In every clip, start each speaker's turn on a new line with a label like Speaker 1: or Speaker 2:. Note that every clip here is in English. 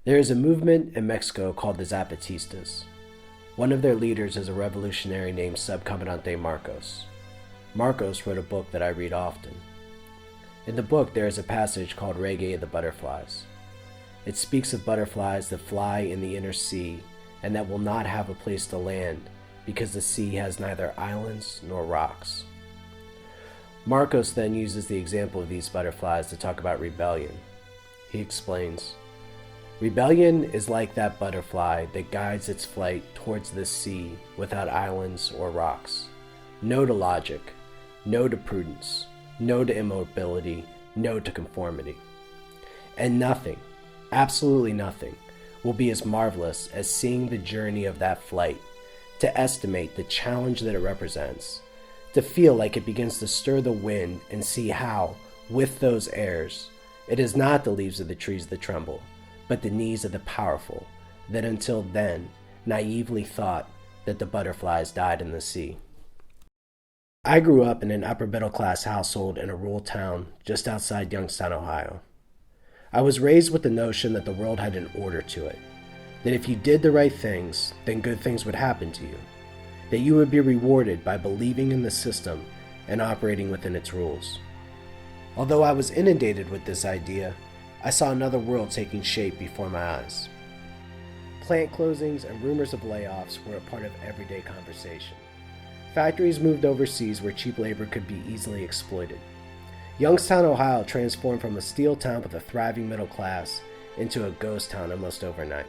Speaker 1: There is a movement in Mexico called the Zapatistas. One of their leaders is a revolutionary named Subcomandante Marcos. Marcos wrote a book that I read often. In the book, there is a passage called Reggae of the Butterflies. It speaks of butterflies that fly in the inner sea and that will not have a place to land because the sea has neither islands nor rocks. Marcos then uses the example of these butterflies to talk about rebellion. He explains, "Rebellion is like that butterfly that guides its flight towards the sea without islands or rocks. No to logic, no to prudence, no to immobility, no to conformity. And nothing, absolutely nothing, will be as marvelous as seeing the journey of that flight, to estimate the challenge that it represents, to feel like it begins to stir the wind and see how, with those airs, it is not the leaves of the trees that tremble, but the knees of the powerful, that until then naively thought that the butterflies died in the sea." I grew up in an upper middle class household in a rural town just outside Youngstown, Ohio. I was raised with the notion that the world had an order to it, that if you did the right things, then good things would happen to you, that you would be rewarded by believing in the system and operating within its rules. Although I was inundated with this idea, I saw another world taking shape before my eyes. Plant closings and rumors of layoffs were a part of everyday conversation. Factories moved overseas where cheap labor could be easily exploited. Youngstown, Ohio transformed from a steel town with a thriving middle class into a ghost town almost overnight.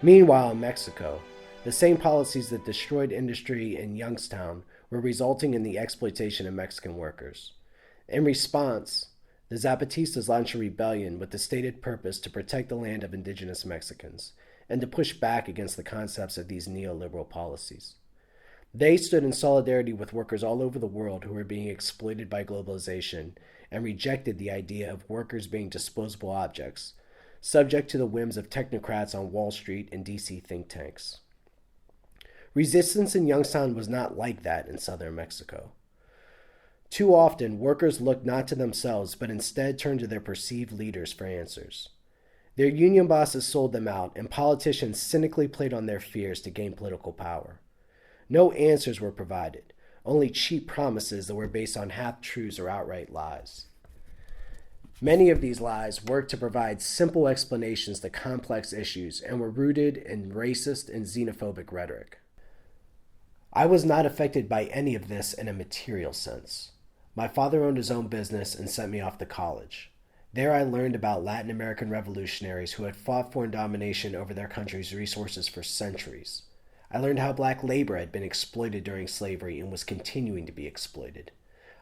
Speaker 1: Meanwhile, in Mexico, the same policies that destroyed industry in Youngstown were resulting in the exploitation of Mexican workers. In response, the Zapatistas launched a rebellion with the stated purpose to protect the land of indigenous Mexicans and to push back against the concepts of these neoliberal policies. They stood in solidarity with workers all over the world who were being exploited by globalization and rejected the idea of workers being disposable objects, subject to the whims of technocrats on Wall Street and DC think tanks. Resistance in Youngstown was not like that in southern Mexico. Too often, workers looked not to themselves, but instead turned to their perceived leaders for answers. Their union bosses sold them out, and politicians cynically played on their fears to gain political power. No answers were provided, only cheap promises that were based on half-truths or outright lies. Many of these lies worked to provide simple explanations to complex issues and were rooted in racist and xenophobic rhetoric. I was not affected by any of this in a material sense. My father owned his own business and sent me off to college. There I learned about Latin American revolutionaries who had fought foreign domination over their country's resources for centuries. I learned how black labor had been exploited during slavery and was continuing to be exploited.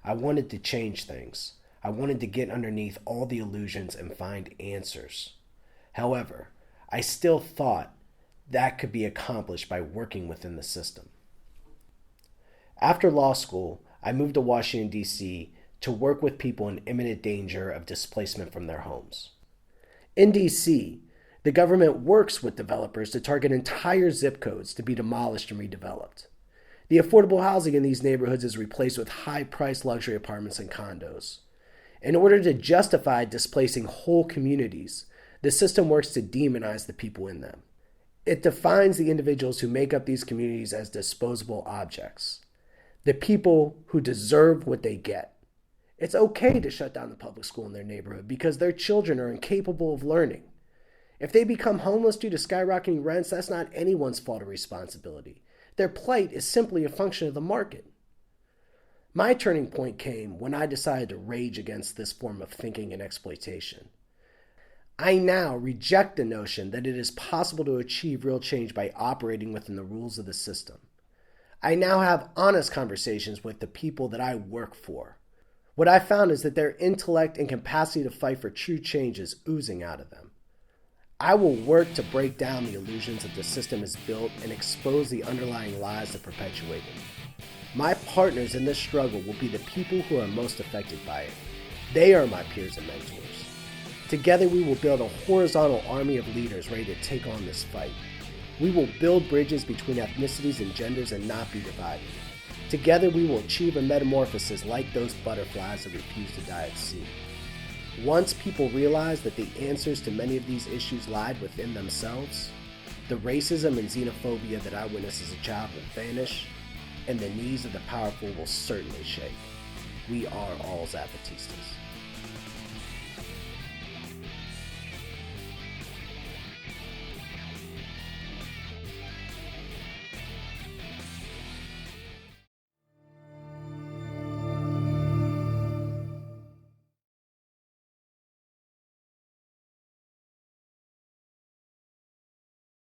Speaker 1: I wanted to change things. I wanted to get underneath all the illusions and find answers. However, I still thought that could be accomplished by working within the system. After law school, I moved to Washington, D.C. to work with people in imminent danger of displacement from their homes. In D.C., the government works with developers to target entire zip codes to be demolished and redeveloped. The affordable housing in these neighborhoods is replaced with high-priced luxury apartments and condos. In order to justify displacing whole communities, the system works to demonize the people in them. It defines the individuals who make up these communities as disposable objects, the people who deserve what they get. It's okay to shut down the public school in their neighborhood because their children are incapable of learning. If they become homeless due to skyrocketing rents, that's not anyone's fault or responsibility. Their plight is simply a function of the market. My turning point came when I decided to rage against this form of thinking and exploitation. I now reject the notion that it is possible to achieve real change by operating within the rules of the system. I now have honest conversations with the people that I work for. What I found is that their intellect and capacity to fight for true change is oozing out of them. I will work to break down the illusions that the system has built and expose the underlying lies that perpetuate it. My partners in this struggle will be the people who are most affected by it. They are my peers and mentors. Together we will build a horizontal army of leaders ready to take on this fight. We will build bridges between ethnicities and genders and not be divided. Together we will achieve a metamorphosis like those butterflies that refuse to die at sea. Once people realized that the answers to many of these issues lied within themselves, the racism and xenophobia that I witnessed as a child will vanish, and the knees of the powerful will certainly shake. We are all Zapatistas.